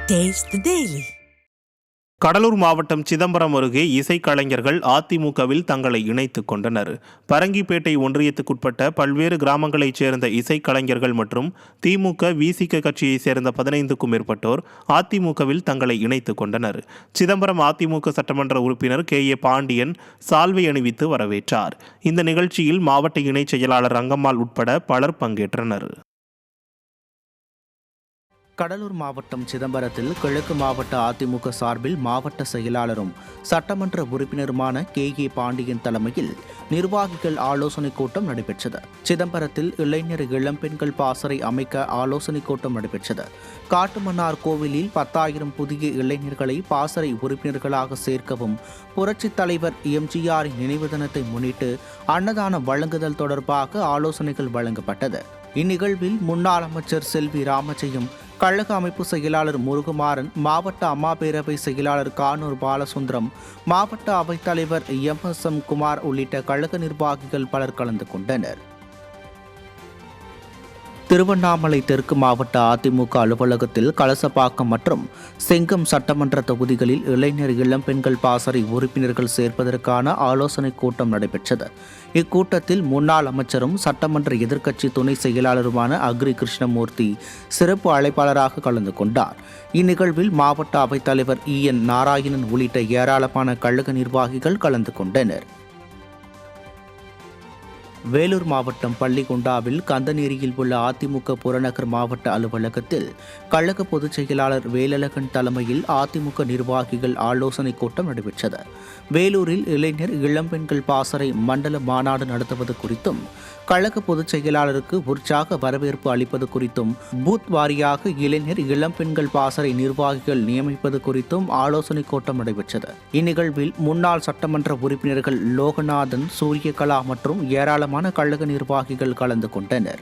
Taste the Daily. Cuddalore மாவட்டம் சிதம்பரம் அருகே இசைக்கலைஞர்கள் அதிமுகவில் தங்களை இணைத்துக் கொண்டனர். பரங்கிப்பேட்டை ஒன்றியத்துக்குட்பட்ட பல்வேறு கிராமங்களைச் சேர்ந்த இசைக்கலைஞர்கள் மற்றும் திமுக விசிக கட்சியைச் சேர்ந்த 15க்கும் மேற்பட்டோர் அதிமுகவில் தங்களை இணைத்துக் கொண்டனர். சிதம்பரம் அதிமுக சட்டமன்ற உறுப்பினர் KA பாண்டியன் சால்வை அணிவித்து வரவேற்றார். இந்த நிகழ்ச்சியில் மாவட்ட இணைச் செயலாளர் ரங்கம்மாள் உட்பட பலர் பங்கேற்றனர். கடலூர் மாவட்டம் சிதம்பரத்தில் கிழக்கு மாவட்ட அதிமுக சார்பில் மாவட்ட செயலாளரும் சட்டமன்ற உறுப்பினருமான KA பாண்டியன் தலைமையில் நிர்வாகிகள் ஆலோசனைக் கூட்டம் நடைபெற்றது. சிதம்பரத்தில் இளைஞர் இளம்பெண்கள் பாசறை அமைக்க ஆலோசனைக் கூட்டம் நடைபெற்றது. காட்டுமன்னார் கோவிலில் 10,000 புதிய இளைஞர்களை பாசறை உறுப்பினர்களாக சேர்க்கவும், புரட்சித் தலைவர் MGR நினைவு தினத்தை முன்னிட்டு அன்னதானம் வழங்குதல் தொடர்பாக ஆலோசனைகள் வழங்கப்பட்டது. இந்நிகழ்வில் முன்னாள் அமைச்சர் செல்வி ராமஜெயம், கழக அமைப்பு செயலாளர் முருகுமாறன், மாவட்ட அம்மா பேரவை செயலாளர் கானூர் பாலசுந்தரம், மாவட்ட அவைத்தலைவர் MSM குமார் உள்ளிட்ட கழக நிர்வாகிகள் பலர் கலந்து கொண்டனர். திருவண்ணாமலை தெற்கு மாவட்ட அதிமுக அலுவலகத்தில் கலசப்பாக்கம் மற்றும் செங்கம் சட்டமன்ற தொகுதிகளில் இளைஞர் இளம்பெண்கள் பாசறை உறுப்பினர்கள் சேர்ப்பதற்கான ஆலோசனைக் கூட்டம் நடைபெற்றது. இக்கூட்டத்தில் முன்னாள் அமைச்சரும் சட்டமன்ற எதிர்க்கட்சி துணை செயலாளருமான அக்ரி கிருஷ்ணமூர்த்தி சிறப்பு அழைப்பாளராக கலந்து கொண்டார். இந்நிகழ்வில் மாவட்ட அவைத்தலைவர் EN நாராயணன் உள்ளிட்ட ஏராளமான கழக நிர்வாகிகள் கலந்து கொண்டனர். வேலூர் மாவட்டம் பள்ளிகொண்டாவில் கந்தநேரியில் உள்ள அதிமுக புறநகர் மாவட்ட அலுவலகத்தில் கழக பொதுச் செயலாளர் வேலழகன் தலைமையில் அதிமுக நிர்வாகிகள் ஆலோசனைக் கூட்டம் நடைபெற்றது. வேலூரில் இளைஞர் இளம்பெண்கள் பாசறை மண்டல மாநாடு நடத்துவது குறித்தும், கழக பொதுச் செயலாளருக்கு உற்சாக வரவேற்பு அளிப்பது குறித்தும், பூத் வாரியாக இளைஞர் இளம்பெண்கள் பாசறை நிர்வாகிகள் நியமிப்பது குறித்தும் ஆலோசனைக் கூட்டம் நடைபெற்றது. இந்நிகழ்வில் முன்னாள் சட்டமன்ற உறுப்பினர்கள் லோகநாதன், சூரியகலா மற்றும் ஏராளமான கழக நிர்வாகிகள் கலந்து கொண்டனர்.